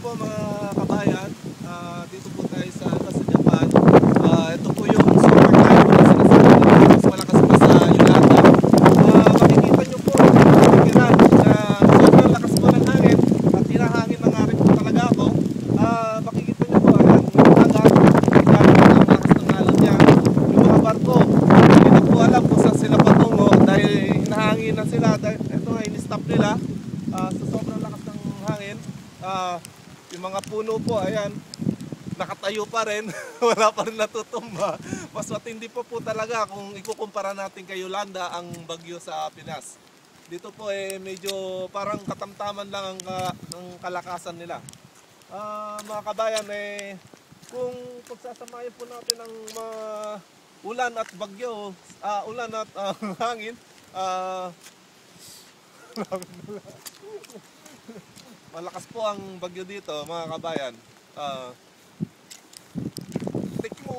po mga kabayan, dito po tayo sa Japan. Ito po yung super typhoon na sinasabi nila, mas malakas pa sa Yolanda. Makikita nyo po, pikiran na sobrang lakas po ng hangin at hinahangin na nga rin po talaga ako. Makikita nyo po, ayan, yung dagat, ang lakas ng alon niya. Yung mga barko, hindi na po alam kung saan sila patungo dahil hinahangin na sila. Ito nga, in-stop nila sa sobrang lakas ng hangin. Yung mga puno po, ayan, nakatayo pa rin, wala pa rin natutumba. Mas matindi po talaga kung ikukumpara natin kay Yolanda ang bagyo sa Pinas. Dito po medyo parang katamtaman lang ang kalakasan nila. Mga kabayan, kung pagsasamahin po natin ang ulan at bagyo, ulan at hangin, malakas po ang bagyo dito, mga kabayan. Tik mo.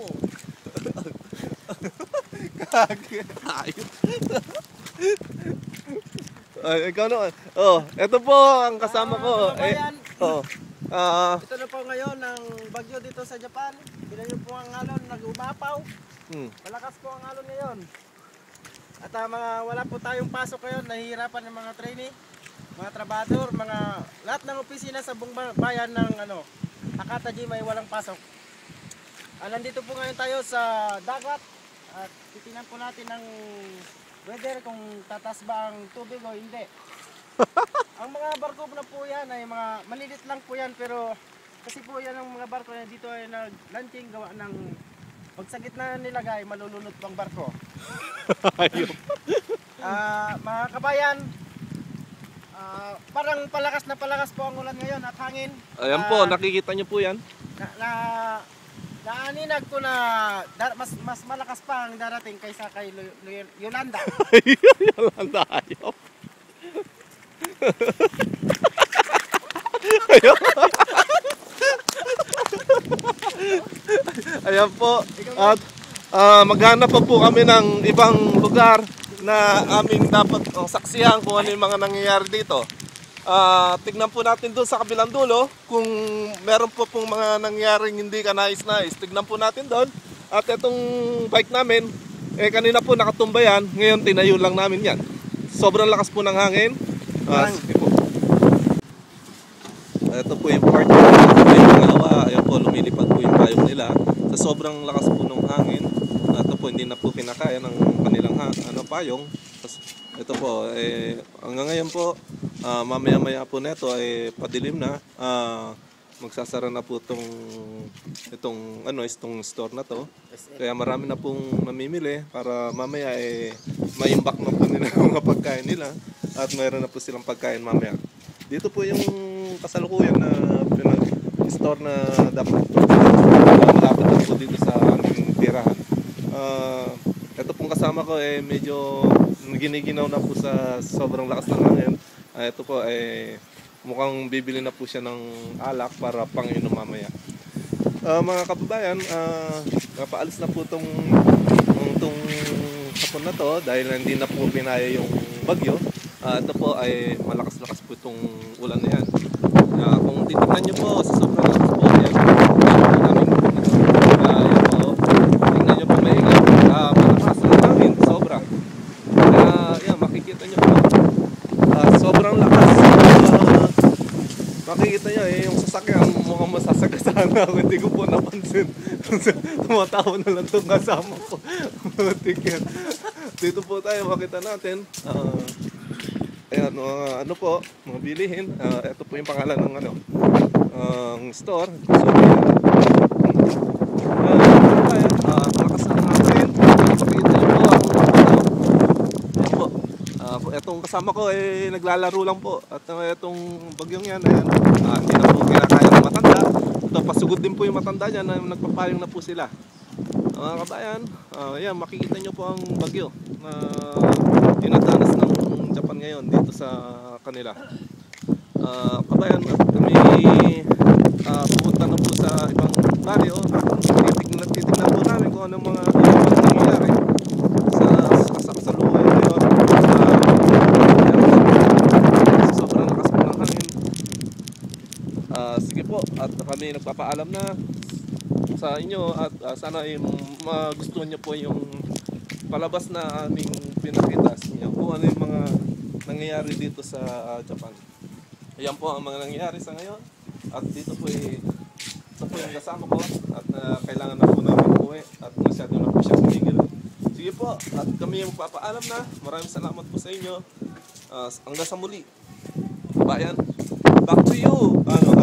Ayun. Ikaw naman. Ito po ang kasama ko. Ito na po ngayon ang bagyo dito sa Japan. Tignan niyo po ang alon, nag-umapaw. Malakas po ang alon ngayon. At wala po tayong pasok ngayon, nahihirapan ng mga trainee, mga trabador, lahat ng opisina sa buong bayan ng Hakata Jima ay walang pasok. Nandito po ngayon tayo sa dagat at titingnan po natin ang weather kung tatas ba ang tubig o hindi. Ang mga barko na po yan ay mga malilit lang po yan, pero kasi po yan ang mga barko na dito ay nag-launching gawa ng pag sa gitna nilagay malulunod pang barko. Mga kabayan, parang palakas po ang ulan ngayon at hangin. Ayan po, nakikita nyo po yan. Naaninag ko na mas malakas pa ang darating kaysa kay Yolanda. Yolanda, ayaw. Ayan po. At maghanap pa po kami ng ibang lugar na aming dapat saksihan kung ano yung mga nangyayari dito. Tignan po natin doon sa kabilang dulo kung meron po pong mga nangyaring hindi ka nais-nais. Tignan po natin doon. At itong bike namin, kanina po nakatumba yan. Ngayon tinayo lang namin yan. Sobrang lakas po ng hangin. Ito po yung part na yung pangalawa. Ayan po, lumilipad po yung payong nila. Sa sobrang lakas po ng hangin, ito po hindi na po pinakaya ng kanilang payong. Ito po, hanggang ngayon po, mamaya-maya po neto ay padilim na. Magsasara na po itong store na to. Kaya marami na pong namimili para mamaya maimbak na po nila yung mga pagkain nila at mayroon na po silang pagkain mamaya. Dito po yung kasalukuyan na store na dapat malapit na po dito sa aming tirahan. Ito pong kasama ko medyo giniginaw na po sa sobrang lakas ng hangin. Ito po mukhang bibili na po siya ng alak para pang-inom mamaya. Mga kababayan, napaalis na po itong hapon na to dahil hindi na po pinaya yung bagyo. Ito po ay malakas-lakas po itong ulan na yan. Kung titignan nyo po sa sobrang lakas po yan, tingnan nyo po maingay. Malakas ang hangin, sobra. Yan, makikita nyo po. Sobrang lakas. Makikita nyo yung sasakyan mukhang masasagasahan ako. Hindi ko po napansin. Tumatawa na lang itong kasama ko. Dito po tayo makita natin. Ayan, mga bilihin. Ito po yung pangalan ng store. So, malakas ang hangin. Makikita nyo po itong kasama ko naglalaro lang po. At itong bagyong yan, ayan, hindi na po kinakaya ng matanda. Ito, pasugod din po yung matanda niya na nagpapayong na po sila. Mga kabayan, ayan, makikita nyo po ang bagyo na dinadanas ng Japan ngayon dito sa kanila. Kabayan, kami pupunta na po sa ibang baryo. Titignan po namin kung anong mga nangyayari sa kasalukuyan ngayon. Sobrang lakas po ng hangin. Sige po, kami nagpapaalam na sa inyo at sana ay magustuhan niyo po yung palabas na aming pinakita sa inyo kung ano yung mga nangyayari dito sa Japan. Ayan po ang mga nangyayari sa ngayon at dito po ito po yung kasama ko at kailangan na po namin uwi at masyado na po siya kumigil. Sige po, at kami yung magpapaalam na. Maraming salamat po sa inyo. Hanggang sa muli. Bayan, back to you. Ano?